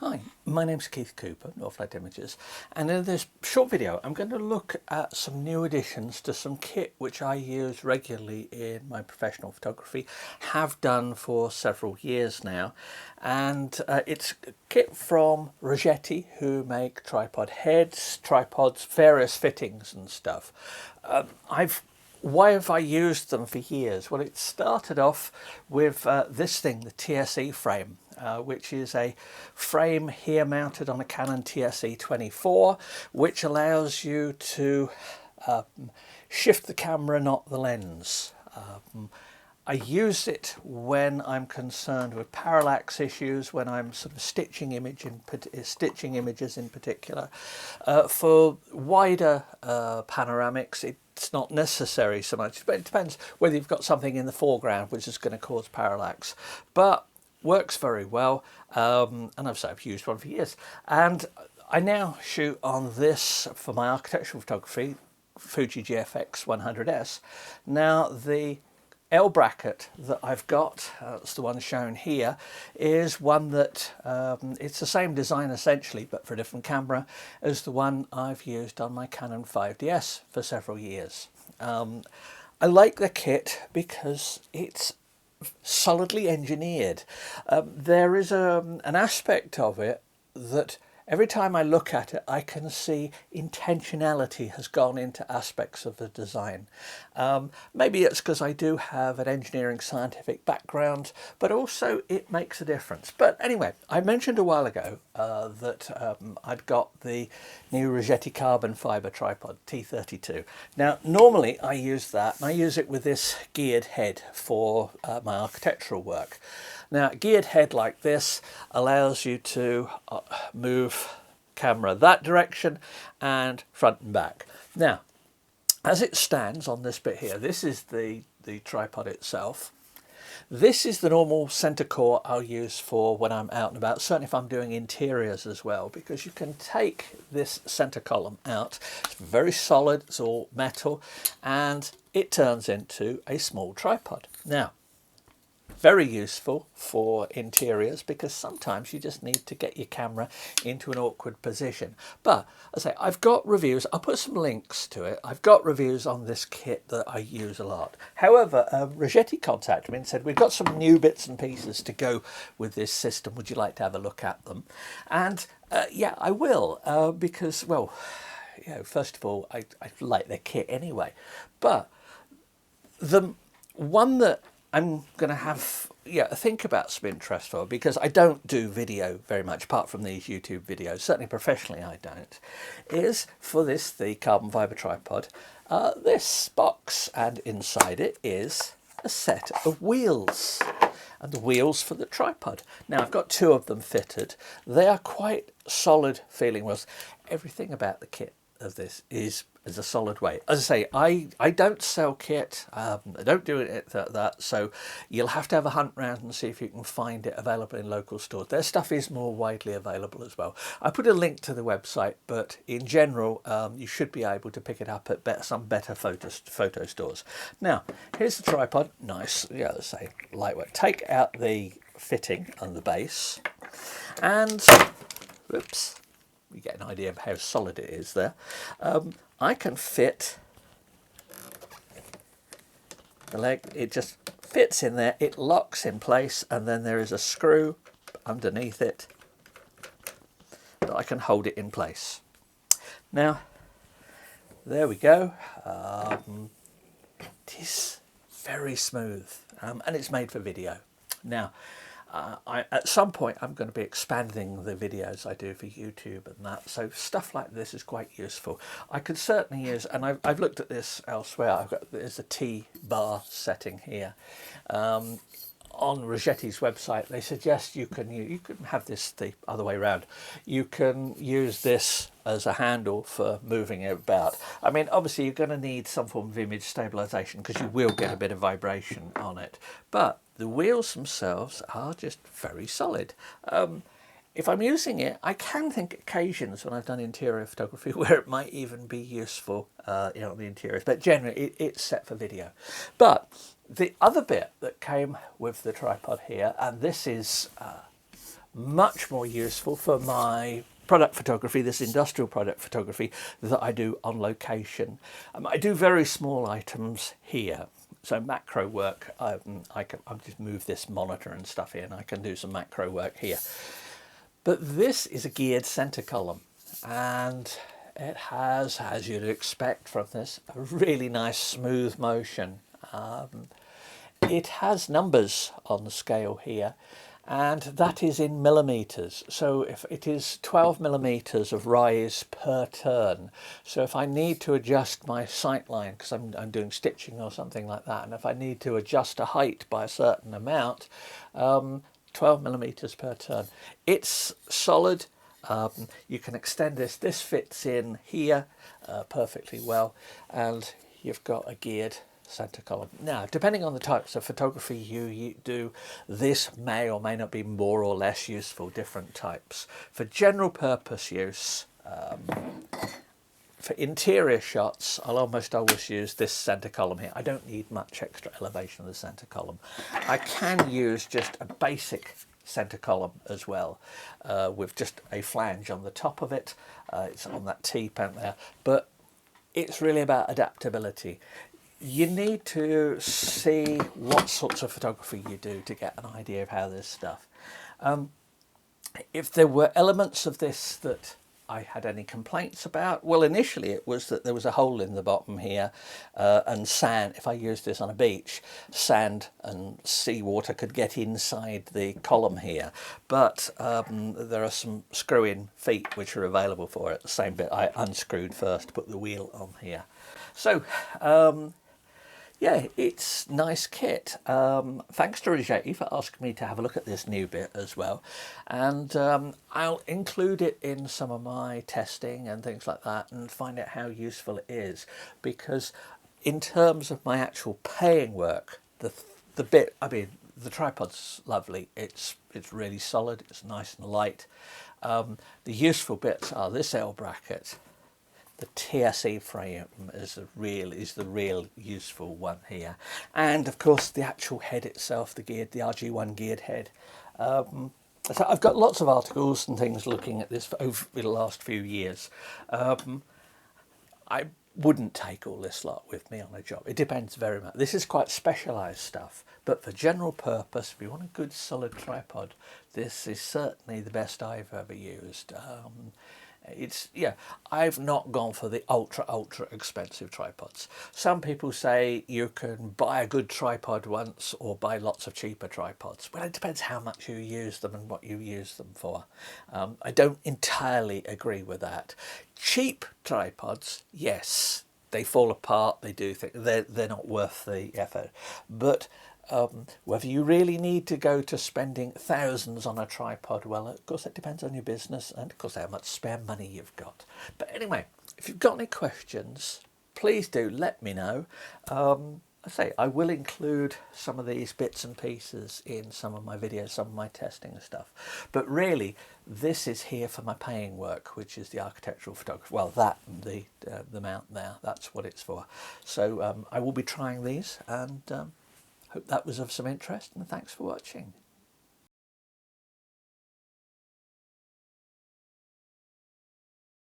Hi, my name's Keith Cooper, Northlight Images, and in this short video I'm going to look at some new additions to some kit which I use regularly in my professional photography, have done for several years now, and it's a kit from Rogeti, who make tripod heads, tripods, various fittings and stuff. Why have I used them for years? Well, it started off with this thing, the TSE frame, which is a frame here mounted on a Canon TSE 24, which allows you to shift the camera, not the lens. I use it when I'm concerned with parallax issues, when I'm sort of stitching images in particular. For wider panoramics, it's not necessary so much, but it depends whether you've got something in the foreground which is going to cause parallax. But works very well, and I've used one for years. And I now shoot on this for my architectural photography, Fuji GFX 100S. Now the L bracket that I've got, that's the one shown here, is one that it's the same design essentially, but for a different camera, as the one I've used on my Canon 5DS for several years. I like the kit because it's solidly engineered. There is an aspect of it that every time I look at it, I can see intentionality has gone into aspects of the design. Maybe it's because I do have an engineering scientific background, but also it makes a difference. But anyway, I mentioned a while ago that I'd got the new Rogeti carbon fibre tripod T32. Now, normally I use that, and I use it with this geared head for my architectural work. Now, a geared head like this allows you to move camera that direction and front and back. Now, as it stands on this bit here, this is the tripod itself. This is the normal centre core I'll use for when I'm out and about, certainly if I'm doing interiors as well, because you can take this centre column out. It's very solid, it's all metal, and it turns into a small tripod. Now, very useful for interiors because sometimes you just need to get your camera into an awkward position. But as I say, I've got reviews, I'll put some links to it. I've got reviews on this kit that I use a lot. However, Rogeti contacted me and said, we've got some new bits and pieces to go with this system. Would you like to have a look at them? And yeah, I will, because, well, you know, first of all, I like their kit anyway. But the one that I'm going to have think about some interest for, because I don't do video very much apart from these YouTube videos, certainly professionally I don't, is for the carbon fibre tripod, this box, and inside it is a set of wheels, and the wheels for the tripod. Now I've got two of them fitted. They are quite solid feeling wheels. Everything about the kit of this is a solid way. As I say, I don't sell kit, I don't do it that, so you'll have to have a hunt round and see if you can find it available in local stores. Their stuff is more widely available as well. I put a link to the website, but in general you should be able to pick it up at some better photo stores. Now here's the tripod, nice, let's say lightweight. Take out the fitting and the base, and whoops, you get an idea of how solid it is there. I can fit the leg, it just fits in there, it locks in place, and then there is a screw underneath it that I can hold it in place. Now, there we go. It is very smooth, and it's made for video. Now, at some point I'm going to be expanding the videos I do for YouTube and that, so stuff like this is quite useful. I could certainly use, and I've looked at this elsewhere, there's a T-bar setting here. On Rogeti's website they suggest you can have this the other way around. You can use this as a handle for moving it about. I mean, obviously you're going to need some form of image stabilization because you will get a bit of vibration on it, but the wheels themselves are just very solid. If I'm using it, I can think occasions when I've done interior photography where it might even be useful, the interiors, but generally it's set for video. But the other bit that came with the tripod here, and this is much more useful for my product photography, this industrial product photography that I do on location. I do very small items here, so macro work. I'll just move this monitor and stuff here, and I can do some macro work here. But this is a geared center column, and it has, as you'd expect from this, a really nice smooth motion. It has numbers on the scale here, and that is in millimeters. So if it is 12 millimeters of rise per turn, so if I need to adjust my sight line because I'm doing stitching or something like that, and if I need to adjust a height by a certain amount, 12 millimeters per turn. It's solid. You can extend this. This fits in here perfectly well, and you've got a geared center column. Now, depending on the types of photography you do, this may or may not be more or less useful, different types. For general purpose use, for interior shots, I'll almost always use this center column here. I don't need much extra elevation of the center column. I can use just a basic center column as well, with just a flange on the top of it. It's on that T-pen there, but it's really about adaptability. You need to see what sorts of photography you do to get an idea of how this stuff. If there were elements of this that I had any complaints about, well, initially it was that there was a hole in the bottom here, and sand, if I used this on a beach, sand and seawater could get inside the column here. But there are some screw-in feet which are available for it. The same bit I unscrewed first to put the wheel on here. So yeah, it's nice kit. Thanks to Rogeti for asking me to have a look at this new bit as well. And I'll include it in some of my testing and things like that and find out how useful it is. Because in terms of my actual paying work, the bit, I mean, the tripod's lovely. It's really solid. It's nice and light. The useful bits are this L bracket. The TSE frame is the real useful one here, and of course the actual head itself, the RG1 geared head. So I've got lots of articles and things looking at this over the last few years. I wouldn't take all this lot with me on a job. It depends very much. This is quite specialised stuff, but for general purpose, if you want a good solid tripod, this is certainly the best I've ever used. Yeah, I've not gone for the ultra expensive tripods. Some people say you can buy a good tripod once or buy lots of cheaper tripods. Well, it depends how much you use them and what you use them for. I don't entirely agree with that. Cheap tripods, yes, they fall apart, they do things, they're not worth the effort. But whether you really need to go to spending thousands on a tripod, well, of course it depends on your business and of course how much spare money you've got. But anyway, if you've got any questions, please do let me know. I will include some of these bits and pieces in some of my videos, some of my testing and stuff. But really, this is here for my paying work, which is the architectural photography. Well, that and the mount there, that's what it's for. So I will be trying these, and hope that was of some interest, and thanks for watching.